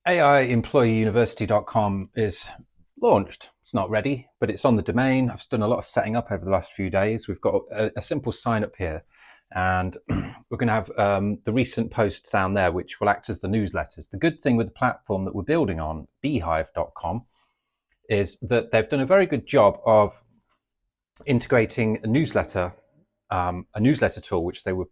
AIEmployeeuniversity.com is launched. It's not ready, but it's on the domain. I've done a lot of setting up over the last few days. We've got a simple sign up here, and we're going to have the recent posts down there, which will act as the newsletters. The good thing with the platform that we're building on, beehive.com, is that they've done a very good job of integrating a newsletter tool, which they were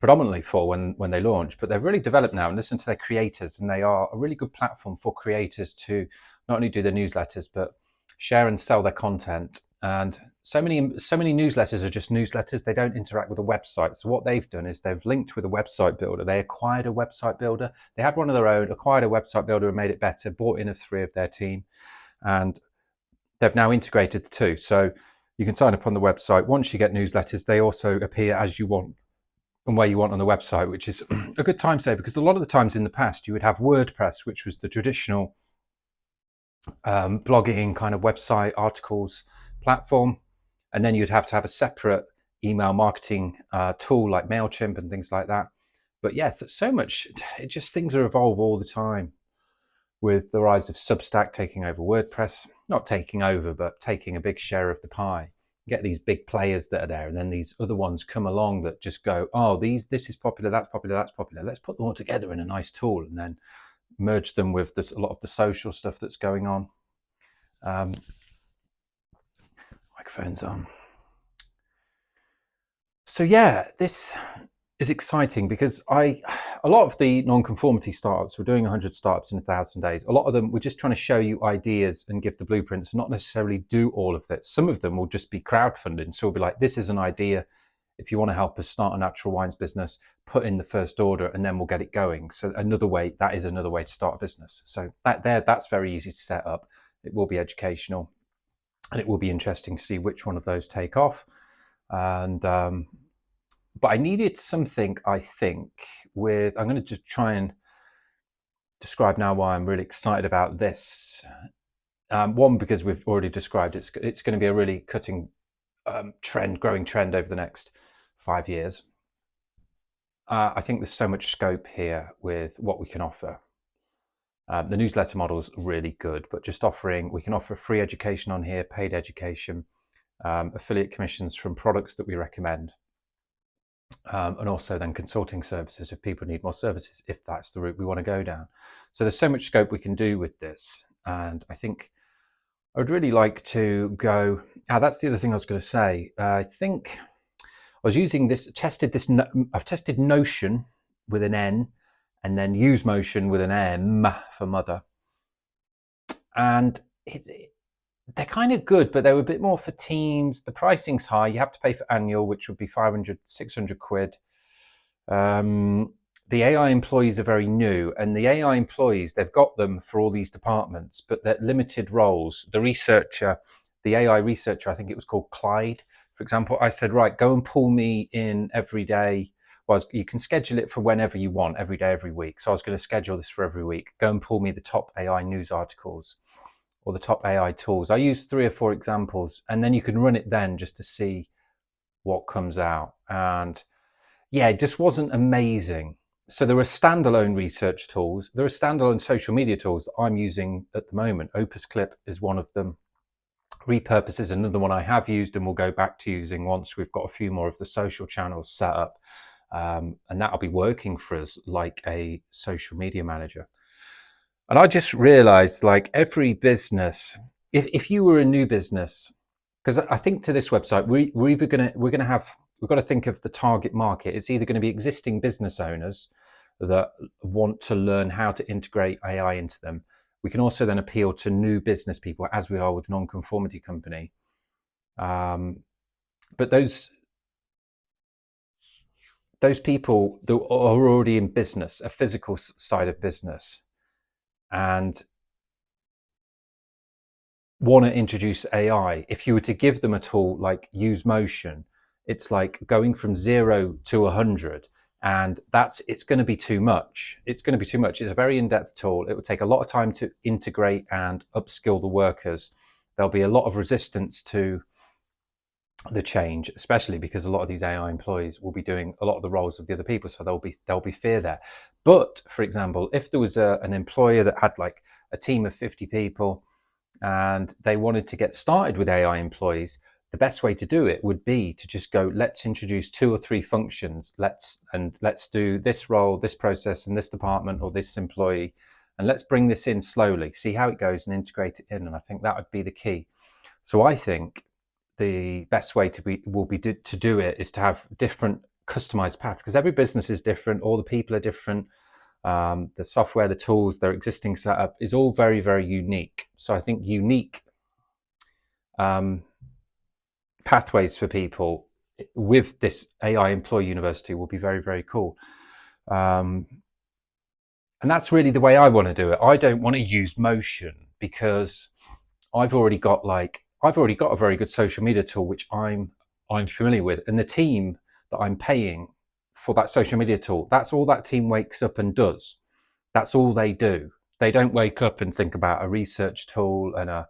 predominantly for when they launched, but they've really developed now and listen to their creators, and they are a really good platform for creators to not only do their newsletters but share and sell their content. And so many newsletters are just newsletters. They don't interact with a website. So what they've done is they've linked with a website builder. They acquired a website builder. They had one of their own, acquired a website builder and made it better, bought in 3 of their team, and they've now integrated the two. So you can sign up on the website. Once you get newsletters, they also appear as you want and where you want on the website, which is a good time saver, because a lot of the times in the past you would have WordPress, which was the traditional blogging kind of website articles platform, and then you'd have to have a separate email marketing tool like MailChimp and things like that. But yeah, so much, it just, things are evolve all the time, with the rise of Substack taking over WordPress, not taking over, but taking a big share of the pie. Get these big players that are there, and then these other ones come along that just go, oh, this is popular, that's popular, that's popular. Let's put them all together in a nice tool, and then merge them with a lot of the social stuff that's going on. Microphone's on. So yeah, this is exciting because a lot of the non-conformity startups, we're doing 100 startups in 1,000 days. A lot of them, we're just trying to show you ideas and give the blueprints, not necessarily do all of this. Some of them will just be crowdfunding. So we'll be like, this is an idea. If you want to help us start a natural wines business, put in the first order and then we'll get it going. So that is another way to start a business. So that's very easy to set up. It will be educational, and it will be interesting to see which one of those take off. And but I needed something, I think, I'm going to just try and describe now why I'm really excited about this. One, because we've already described it's going to be a really cutting growing trend over the next 5 years. I think there's so much scope here with what we can offer. The newsletter model is really good, but we can offer free education on here, paid education, affiliate commissions from products that we recommend. And also then consulting services if people need more services, if that's the route we want to go down. So there's so much scope we can do with this. And I think I would really like to go, that's the other thing I was going to say. I think I was using I've tested Notion with an N and then UseMotion with an M for mother. And they're kind of good, but they were a bit more for teams. The pricing's high. You have to pay for annual, which would be 500, 600 quid. The AI employees are very new, and the AI employees, they've got them for all these departments, but they're limited roles. The AI researcher, I think it was called Clyde, for example, I said, right, go and pull me in every day. Well, you can schedule it for whenever you want, every day, every week. So I was going to schedule this for every week. Go and pull me the top AI news articles or the top AI tools. I used 3 or 4 examples, and then you can run it then just to see what comes out. And yeah, it just wasn't amazing. So there are standalone research tools. There are standalone social media tools that I'm using at the moment. Opus Clip is one of them. Repurpose is another one I have used and will go back to using once we've got a few more of the social channels set up. And that'll be working for us like a social media manager. And I just realized, like every business, if you were a new business, because I think to this website, we've got to think of the target market. It's either going to be existing business owners that want to learn how to integrate AI into them. We can also then appeal to new business people, as we are with Non-Conformity Company. But those people that are already in business, a physical side of business, and want to introduce AI, if you were to give them a tool like UseMotion, it's like going from 0 to 100, and it's going to be too much. It's going to be too much. It's a very in-depth tool. It would take a lot of time to integrate and upskill the workers. There'll be a lot of resistance to the change, especially because a lot of these AI employees will be doing a lot of the roles of the other people, so there'll be fear there. But for example, if there was an employer that had like a team of 50 people and they wanted to get started with AI employees, the best way to do it would be to just go, let's introduce 2 or 3 functions, let's do this role, this process in this department or this employee, and let's bring this in slowly, see how it goes and integrate it in. And I think that would be the key. So I think the best way to do it is to have different customized paths, because every business is different, all the people are different, the software, the tools, their existing setup is all very, very unique. So I think unique pathways for people with this AI Employee University will be very, very cool. And that's really the way I want to do it. I don't want to use Motion because I've already got a very good social media tool which I'm familiar with, and the team that I'm paying for that social media tool, that's all that team wakes up and does. That's all they do. They don't wake up and think about a research tool and a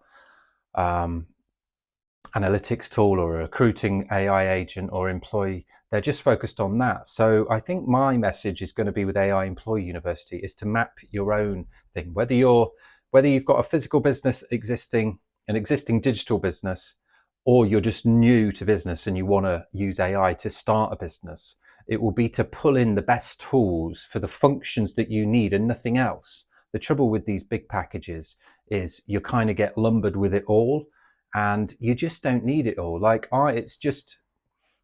analytics tool or a recruiting AI agent or employee. They're just focused on that. So I think my message is going to be with AI Employee University is to map your own thing, whether you've got a physical business existing, an existing digital business, or you're just new to business and you want to use AI to start a business. It will be to pull in the best tools for the functions that you need and nothing else. The trouble with these big packages is you kind of get lumbered with it all, and you just don't need it all. It's just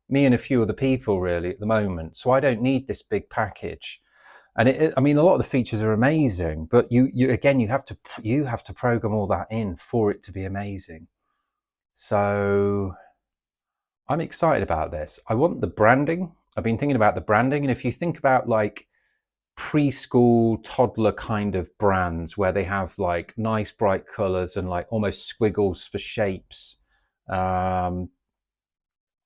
me and a few other people really at the moment, so I don't need this big package. And I mean, a lot of the features are amazing, but you have to program all that in for it to be amazing. So I'm excited about this. I want the branding. I've been thinking about the branding, and if you think about like preschool toddler kind of brands where they have like nice bright colors and like almost squiggles for shapes,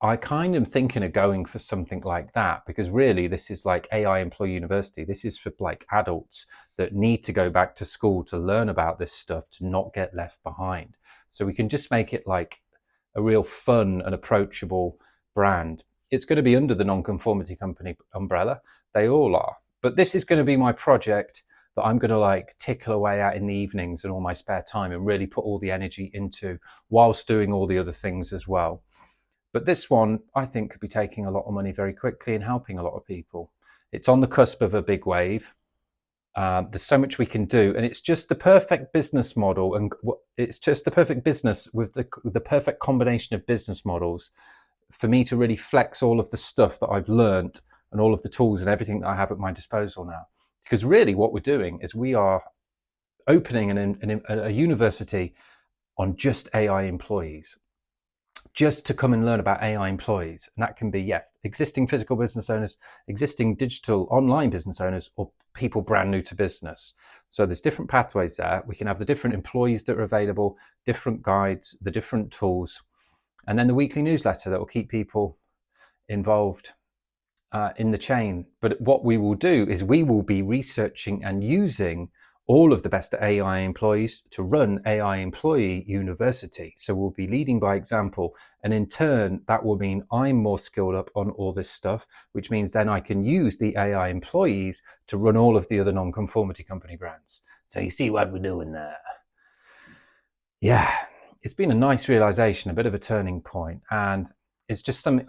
I kind of thinking of going for something like that, because really this is like AI Employee University. This is for like adults that need to go back to school to learn about this stuff, to not get left behind. So we can just make it like a real fun and approachable brand. It's going to be under the Nonconformity Company umbrella. They all are. But this is going to be my project that I'm going to like tickle away at in the evenings and all my spare time and really put all the energy into, whilst doing all the other things as well. But this one, I think, could be taking a lot of money very quickly and helping a lot of people. It's on the cusp of a big wave. There's so much we can do, and it's just the perfect business model, and it's just the perfect business with the perfect combination of business models for me to really flex all of the stuff that I've learned and all of the tools and everything that I have at my disposal now. Because really what we're doing is we are opening a university on just AI employees, just to come and learn about AI employees. And that can be, existing physical business owners, existing digital online business owners, or people brand new to business. So there's different pathways there. We can have the different employees that are available, different guides, the different tools, and then the weekly newsletter that will keep people involved in the chain. But what we will do is we will be researching and using all of the best AI employees to run AI Employee University. So we'll be leading by example, and in turn that will mean I'm more skilled up on all this stuff, which means then I can use the AI employees to run all of the other Nonconformity Company brands. So you see what we're doing there. Yeah, it's been a nice realization, a bit of a turning point, and it's just something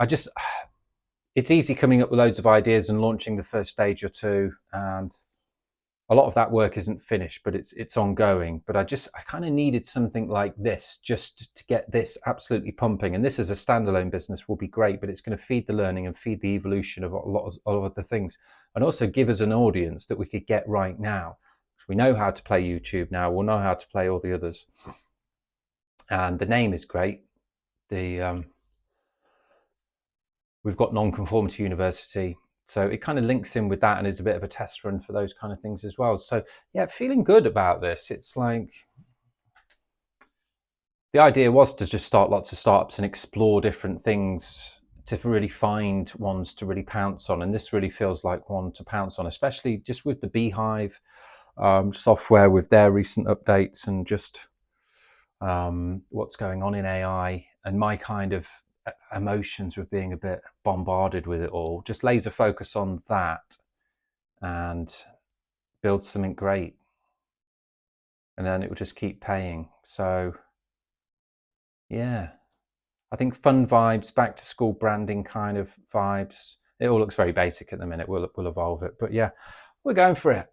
it's easy coming up with loads of ideas and launching the first stage or two, and a lot of that work isn't finished, but it's ongoing. But I kind of needed something like this just to get this absolutely pumping. And this as a standalone business will be great, but it's going to feed the learning and feed the evolution of a lot of other things, and also give us an audience that we could get right now. We know how to play YouTube now. We'll know how to play all the others. And the name is great. We've got Nonconformity University. So it kind of links in with that and is a bit of a test run for those kind of things as well. So yeah, feeling good about this. It's like, the idea was to just start lots of startups and explore different things to really find ones to really pounce on. And this really feels like one to pounce on, especially just with the Beehive software, with their recent updates, and just what's going on in AI, and my kind of emotions with being a bit bombarded with it all. Just laser focus on that and build something great. And then it will just keep paying. So yeah, I think fun vibes, back to school branding kind of vibes. It all looks very basic at the minute. We'll evolve it. But yeah, we're going for it.